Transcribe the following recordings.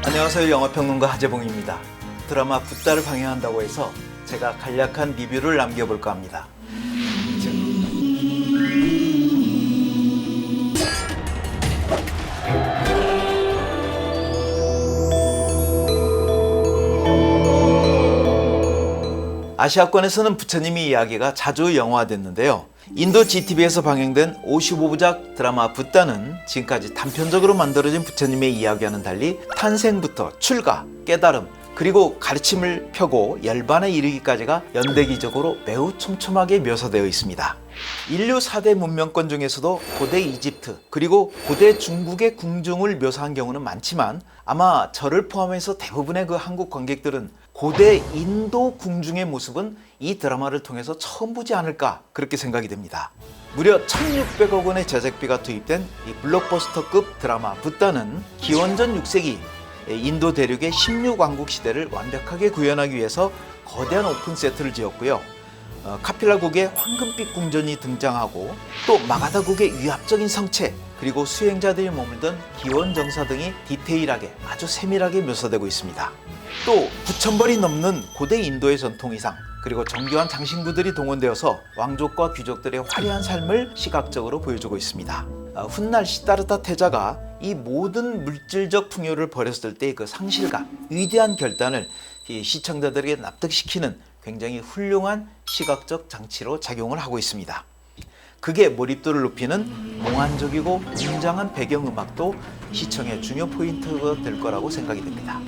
안녕하세요. 영화평론가 하재봉입니다. 드라마 붓다를 방영한다고 해서 제가 간략한 리뷰를 남겨볼까 합니다. 아시아권에서는 부처님의 이야기가 자주 영화화됐는데요. 인도 GTV에서 방영된 55부작 드라마 붓다는 지금까지 단편적으로 만들어진 부처님의 이야기와는 달리 탄생부터 출가, 깨달음, 그리고 가르침을 펴고 열반에 이르기까지가 연대기적으로 매우 촘촘하게 묘사되어 있습니다. 인류 4대 문명권 중에서도 고대 이집트 그리고 고대 중국의 궁중을 묘사한 경우는 많지만 아마 저를 포함해서 대부분의 그 한국 관객들은 고대 인도 궁중의 모습은 이 드라마를 통해서 처음 보지 않을까 그렇게 생각이 됩니다. 무려 1600억 원의 제작비가 투입된 이 블록버스터급 드라마 붓다는 기원전 6세기 인도 대륙의 16왕국 시대를 완벽하게 구현하기 위해서 거대한 오픈 세트를 지었고요. 카필라국의 황금빛 궁전이 등장하고 또 마가다국의 위압적인 성체 그리고 수행자들이 머물던 기원정사 등이 디테일하게 아주 세밀하게 묘사되고 있습니다. 또 9,000벌이 넘는 고대 인도의 전통의상 그리고 정교한 장신구들이 동원되어서 왕족과 귀족들의 화려한 삶을 시각적으로 보여주고 있습니다. 훗날 시다르타 태자가 이 모든 물질적 풍요를 버렸을 때의 그 상실감, 위대한 결단을 시청자들에게 납득시키는 굉장히 훌륭한 시각적 장치로 작용을 하고 있습니다. 그게 몰입도를 높이는 몽환적이고 웅장한 배경음악도 시청의 중요 포인트가 될 거라고 생각이 됩니다.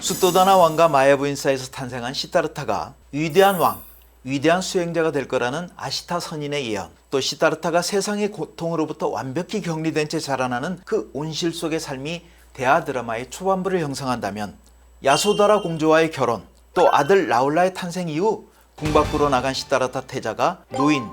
숫도다나 왕과 마야 부인 사이에서 탄생한 시다르타가 위대한 왕, 위대한 수행자가 될 거라는 아시타 선인의 예언, 또 시다르타가 세상의 고통으로부터 완벽히 격리된 채 자라나는 그 온실 속의 삶이 대하 드라마의 초반부를 형성한다면 야소다라 공주와의 결혼, 또 아들 라울라의 탄생 이후 궁 밖으로 나간 시다르타 태자가 노인,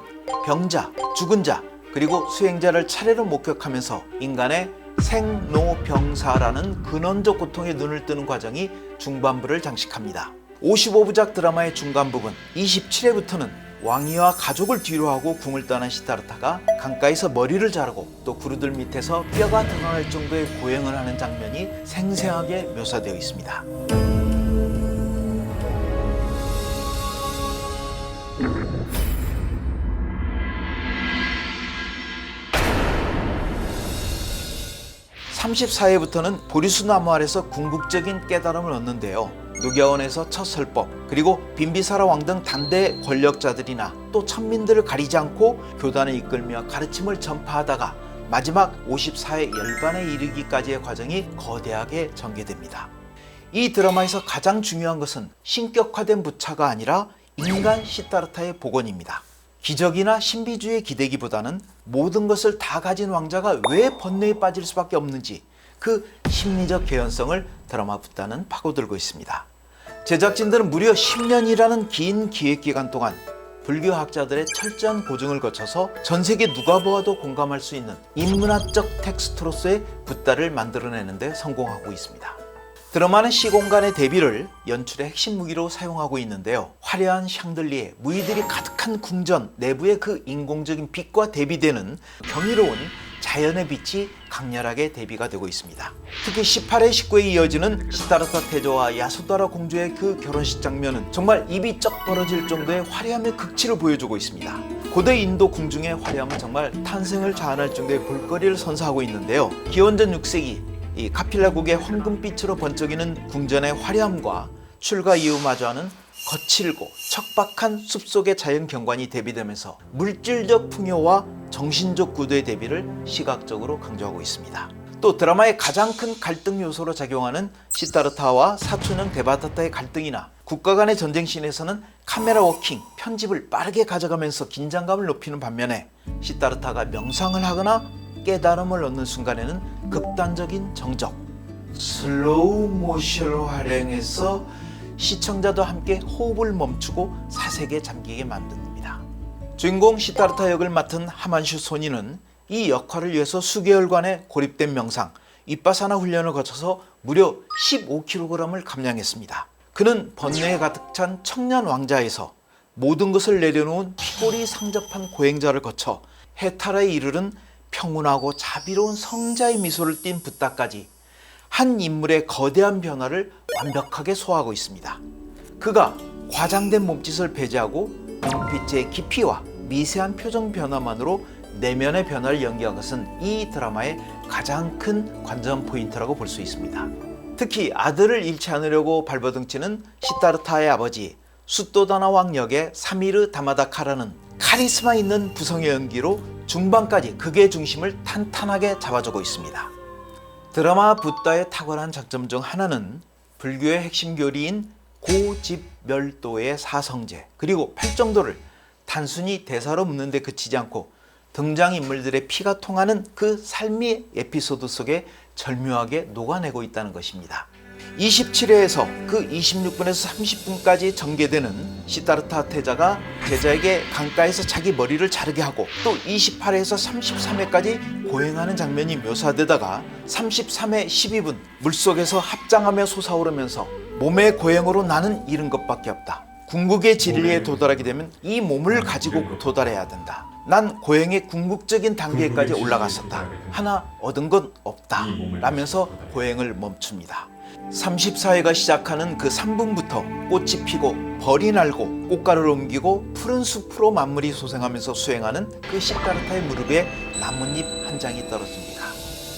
병자, 죽은 자, 그리고 수행자를 차례로 목격하면서 인간의 생로병사라는 근원적 고통에 눈을 뜨는 과정이 중반부를 장식합니다. 55부작 드라마의 중간 부분 27회부터는 왕위와 가족을 뒤로하고 궁을 떠난 시다르타가 강가에서 머리를 자르고 또 구르들 밑에서 뼈가 드러날 정도의 고행을 하는 장면이 생생하게 묘사되어 있습니다. (34회부터는) 보리수 나무 아래서 궁극적인 깨달음을 얻는데요. 누겨원에서 첫 설법 그리고 빈비사라 왕 등 단대 권력자들이나 또 천민들을 가리지 않고 교단을 이끌며 가르침을 전파하다가 마지막 54회 열반에 이르기까지의 과정이 거대하게 전개됩니다. 이 드라마에서 가장 중요한 것은 신격화된 부처가 아니라 인간 시다르타의 복원입니다. 기적이나 신비주의에 기대기보다는 모든 것을 다 가진 왕자가 왜 번뇌에 빠질 수밖에 없는지 그 심리적 개연성을 드라마 붓다는 파고들고 있습니다. 제작진들은 무려 10년이라는 긴 기획기간 동안 불교학자들의 철저한 고증을 거쳐서 전 세계 누가 보아도 공감할 수 있는 인문학적 텍스트로서의 붓다를 만들어내는 데 성공하고 있습니다. 드라마는 시공간의 대비를 연출의 핵심 무기로 사용하고 있는데요. 화려한 샹들리에, 무의들이 가득한 궁전 내부의 그 인공적인 빛과 대비되는 경이로운 자연의 빛이 강렬하게 대비가 되고 있습니다. 특히 18회 19회에 이어지는 시다르타 태자와 야소다라 공주의 그 결혼식 장면은 정말 입이 쩍 벌어질 정도의 화려함의 극치를 보여주고 있습니다. 고대 인도 궁중의 화려함은 정말 탄생을 자아낼 정도의 볼거리를 선사하고 있는데요. 기원전 6세기 이 카필라국의 황금빛으로 번쩍이는 궁전의 화려함과 출가 이후 마주하는 거칠고 척박한 숲속의 자연 경관이 대비되면서 물질적 풍요와 정신적 구도의 대비를 시각적으로 강조하고 있습니다. 또 드라마의 가장 큰 갈등 요소로 작용하는 시다르타와 사촌형 데바타타의 갈등이나 국가 간의 전쟁씬에서는 카메라 워킹, 편집을 빠르게 가져가면서 긴장감을 높이는 반면에 시다르타가 명상을 하거나 깨달음을 얻는 순간에는 극단적인 정적, 슬로우 모션을 활용해서 시청자도 함께 호흡을 멈추고 사색에 잠기게 만듭니다. 주인공 시다르타 역을 맡은 하만슈 소니는 이 역할을 위해서 수개월간의 고립된 명상, 윗바사나 훈련을 거쳐서 무려 15kg을 감량했습니다. 그는 번뇌에 가득 찬 청년 왕자에서 모든 것을 내려놓은 피골이 상접한 고행자를 거쳐 해탈에 이르는 평온하고 자비로운 성자의 미소를 띤 붓다까지 한 인물의 거대한 변화를 완벽하게 소화하고 있습니다. 그가 과장된 몸짓을 배제하고 눈빛의 깊이와 미세한 표정 변화만으로 내면의 변화를 연기한 것은 이 드라마의 가장 큰 관전 포인트라고 볼 수 있습니다. 특히 아들을 잃지 않으려고 발버둥치는 시타르타의 아버지 수토다나 왕 역의 사미르 다마다카라는 카리스마 있는 부성의 연기로 중반까지 극의 중심을 탄탄하게 잡아주고 있습니다. 드라마 붓다의 탁월한 장점 중 하나는 불교의 핵심 교리인 고집멸도의 사성제 그리고 팔정도를 단순히 대사로 묻는 데 그치지 않고 등장인물들의 피가 통하는 그 삶의 에피소드 속에 절묘하게 녹아내고 있다는 것입니다. 27회에서 그 26분에서 30분까지 전개되는 시타르타 태자가 제자에게 강가에서 자기 머리를 자르게 하고 또 28회에서 33회까지 고행하는 장면이 묘사되다가 33회 12분 물속에서 합장하며 솟아오르면서 몸의 고행으로 나는 잃은 것밖에 없다. 궁극의 진리에 도달하게 되면 이 몸을 가지고 도달해야 된다. 난 고행의 궁극적인 단계까지 올라갔었다. 하나 얻은 건 없다. 라면서 고행을 멈춥니다. 34회가 시작하는 그 3분부터 꽃이 피고 벌이 날고 꽃가루를 옮기고 푸른 숲으로 만물이 소생하면서 수행하는 그 시타르타의 무릎에 나뭇잎 한 장이 떨어집니다.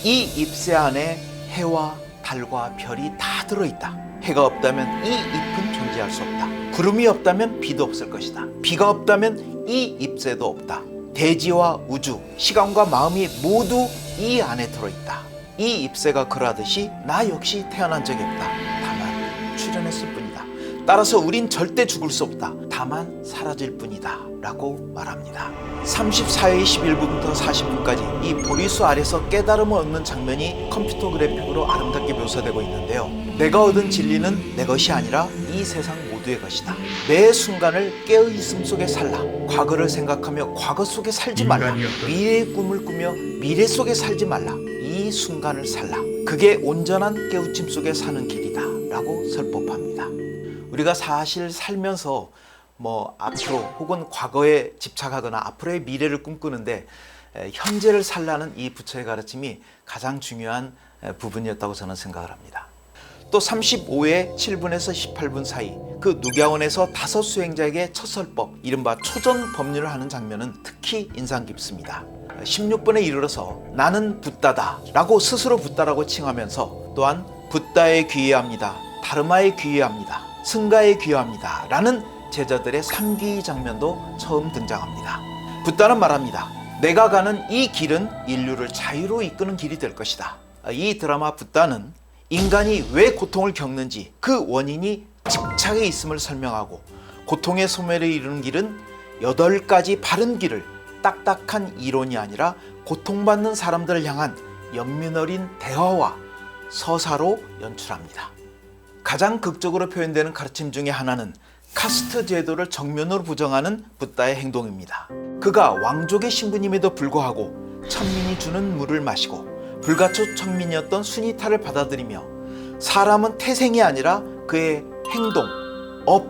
이 잎새 안에 해와 달과 별이 다 들어있다. 해가 없다면 이 잎은 존재할 수 없다. 구름이 없다면 비도 없을 것이다. 비가 없다면 이 잎새도 없다. 대지와 우주, 시간과 마음이 모두 이 안에 들어있다. 이 잎새가 그러하듯이 나 역시 태어난 적이 없다. 다만 출현했을 뿐이다. 따라서 우린 절대 죽을 수 없다. 다만 사라질 뿐이다. 라고 말합니다. 34회 11분부터 40분까지 이 보리수 아래서 깨달음을 얻는 장면이 컴퓨터 그래픽으로 아름답게 묘사되고 있는데요. 내가 얻은 진리는 내 것이 아니라 이 세상 모두의 것이다. 매 순간을 깨어있음 속에 살라. 과거를 생각하며 과거 속에 살지 말라. 미래의 꿈을 꾸며 미래 속에 살지 말라. 이 순간을 살라. 그게 온전한 깨우침 속에 사는 길이다. 라고 설법합니다. 우리가 사실 살면서 앞으로 혹은 과거에 집착하거나 앞으로의 미래를 꿈꾸는데 현재를 살라는 이 부처의 가르침이 가장 중요한 부분이었다고 저는 생각을 합니다. 또 35회 7분에서 18분 사이 그 누갸원에서 5 수행자에게 첫 설법 이른바 초전 법률을 하는 장면은 특히 인상 깊습니다. 16분에 이르러서 나는 붓다다 라고 스스로 붓다라고 칭하면서 또한 붓다에 귀의합니다. 다르마에 귀의합니다. 승가에 귀의합니다 라는 제자들의 3귀 장면도 처음 등장합니다. 붓다는 말합니다. 내가 가는 이 길은 인류를 자유로 이끄는 길이 될 것이다. 이 드라마 붓다는 인간이 왜 고통을 겪는지 그 원인이 집착에 있음을 설명하고 고통의 소멸에 이르는 길은 8가지 바른 길을 딱딱한 이론이 아니라 고통받는 사람들을 향한 연민 어린 대화와 서사로 연출합니다. 가장 극적으로 표현되는 가르침 중에 하나는 카스트 제도를 정면으로 부정하는 붓다의 행동입니다. 그가 왕족의 신부님에도 불구하고 천민이 주는 물을 마시고 불가초 천민이었던 수니타를 받아들이며 사람은 태생이 아니라 그의 행동, 업,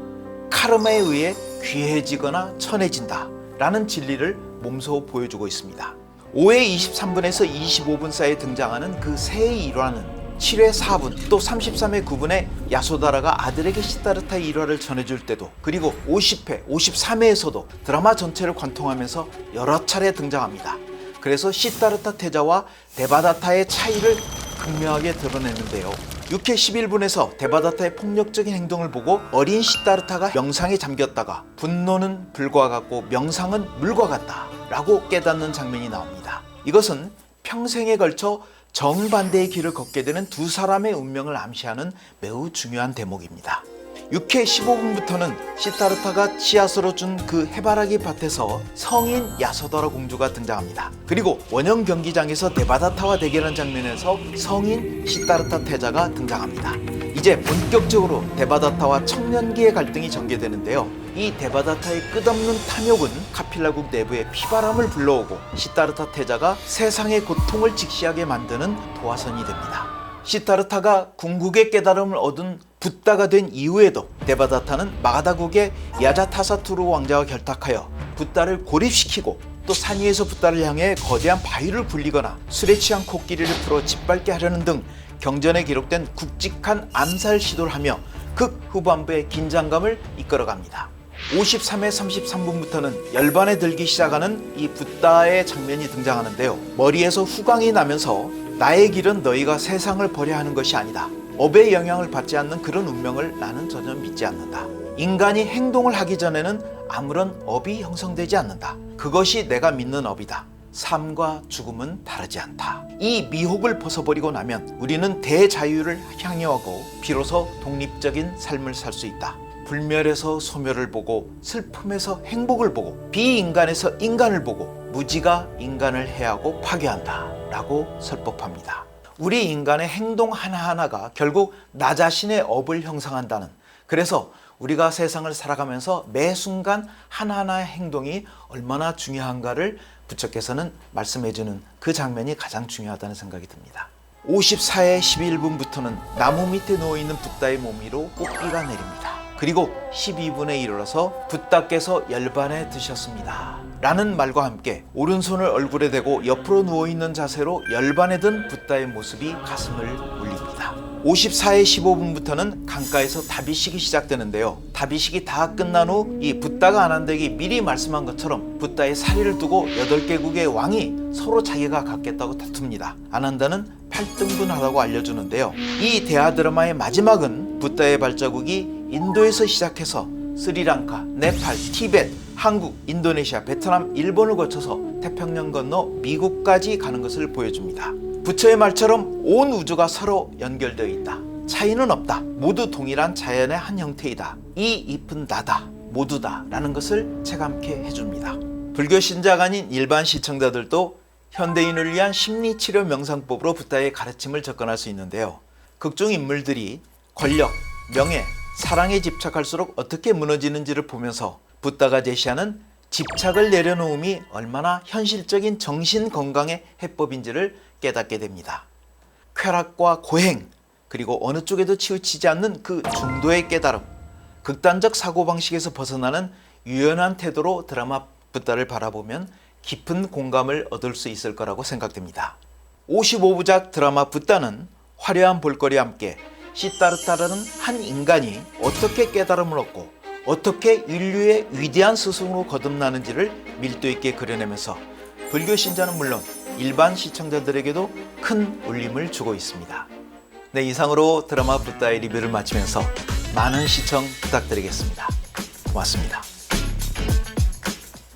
카르마에 의해 귀해지거나 천해진다 라는 진리를 몸소 보여주고 있습니다. 5회 23분에서 25분 사이에 등장하는 그 새의 일화는 7회 4분 또 33회 9분에 야소다라가 아들에게 시타르타의 일화를 전해줄 때도 그리고 50회, 53회에서도 드라마 전체를 관통하면서 여러 차례 등장합니다. 그래서 시타르타 태자와 데바다타의 차이를 극명하게 드러내는데요. 6회 11분에서 데바다타의 폭력적인 행동을 보고 어린 시타르타가 명상에 잠겼다가 분노는 불과 같고 명상은 물과 같다 라고 깨닫는 장면이 나옵니다. 이것은 평생에 걸쳐 정반대의 길을 걷게 되는 두 사람의 운명을 암시하는 매우 중요한 대목입니다. 6회 15분부터는 시타르타가 씨앗으로 준 그 해바라기 밭에서 성인 야소다라 공주가 등장합니다. 그리고 원형 경기장에서 데바다타와 대결한 장면에서 성인 시타르타 태자가 등장합니다. 이제 본격적으로 데바다타와 청년기의 갈등이 전개되는데요. 이 데바다타의 끝없는 탐욕은 카필라국 내부에 피바람을 불러오고 시타르타 태자가 세상의 고통을 직시하게 만드는 도화선이 됩니다. 시타르타가 궁극의 깨달음을 얻은 붓다가 된 이후에도 데바다타는 마가다국의 야자타사투르 왕자와 결탁하여 붓다를 고립시키고 또 산 위에서 붓다를 향해 거대한 바위를 굴리거나 술에 취한 코끼리를 풀어 짓밟게 하려는 등 경전에 기록된 굵직한 암살 시도를 하며 극 후반부의 긴장감을 이끌어갑니다. 53회 33분부터는 열반에 들기 시작하는 이 붓다의 장면이 등장하는데요. 머리에서 후광이 나면서 나의 길은 너희가 세상을 버려야 하는 것이 아니다. 업의 영향을 받지 않는 그런 운명을 나는 전혀 믿지 않는다. 인간이 행동을 하기 전에는 아무런 업이 형성되지 않는다. 그것이 내가 믿는 업이다. 삶과 죽음은 다르지 않다. 이 미혹을 벗어버리고 나면 우리는 대자유를 향유하고 비로소 독립적인 삶을 살 수 있다. 불멸에서 소멸을 보고 슬픔에서 행복을 보고 비인간에서 인간을 보고 무지가 인간을 해하고 파괴한다 라고 설법합니다. 우리 인간의 행동 하나하나가 결국 나 자신의 업을 형성한다는, 그래서 우리가 세상을 살아가면서 매 순간 하나하나의 행동이 얼마나 중요한가를 부처께서는 말씀해주는 그 장면이 가장 중요하다는 생각이 듭니다. 54회 11분부터는 나무 밑에 누워있는 붓다의 몸 위로 꽃비가 내립니다. 그리고 12분에 이르러서 붓다께서 열반에 드셨습니다 라는 말과 함께 오른손을 얼굴에 대고 옆으로 누워있는 자세로 열반에 든 붓다의 모습이 가슴을 울립니다. 54회 15분부터는 강가에서 다비식이 시작되는데요. 다비식이 다 끝난 후 이 붓다가 아난데에게 미리 말씀한 것처럼 붓다의 사리를 두고 8개국의 왕이 서로 자기가 갖겠다고 다툽니다. 아난다는 8등분하라고 알려주는데요. 이 대하 드라마의 마지막은 붓다의 발자국이 인도에서 시작해서 스리랑카, 네팔, 티벳, 한국, 인도네시아, 베트남, 일본을 거쳐서 태평양 건너 미국까지 가는 것을 보여줍니다. 부처의 말처럼 온 우주가 서로 연결되어 있다. 차이는 없다. 모두 동일한 자연의 한 형태이다. 이 잎은 나다. 모두다. 라는 것을 체감케 해줍니다. 불교 신자가 아닌 일반 시청자들도 현대인을 위한 심리치료 명상법으로 붓다의 가르침을 접근할 수 있는데요. 극중 인물들이 권력, 명예, 사랑에 집착할수록 어떻게 무너지는지를 보면서 붓다가 제시하는 집착을 내려놓음이 얼마나 현실적인 정신 건강의 해법인지를 깨닫게 됩니다. 쾌락과 고행, 그리고 어느 쪽에도 치우치지 않는 그 중도의 깨달음, 극단적 사고방식에서 벗어나는 유연한 태도로 드라마 붓다를 바라보면 깊은 공감을 얻을 수 있을 거라고 생각됩니다. 55부작 드라마 붓다는 화려한 볼거리와 함께 시타르타라는 한 인간이 어떻게 깨달음을 얻고 어떻게 인류의 위대한 스승으로 거듭나는지를 밀도 있게 그려내면서 불교 신자는 물론 일반 시청자들에게도 큰 울림을 주고 있습니다. 네, 이상으로 드라마 붓다의 리뷰를 마치면서 많은 시청 부탁드리겠습니다. 고맙습니다.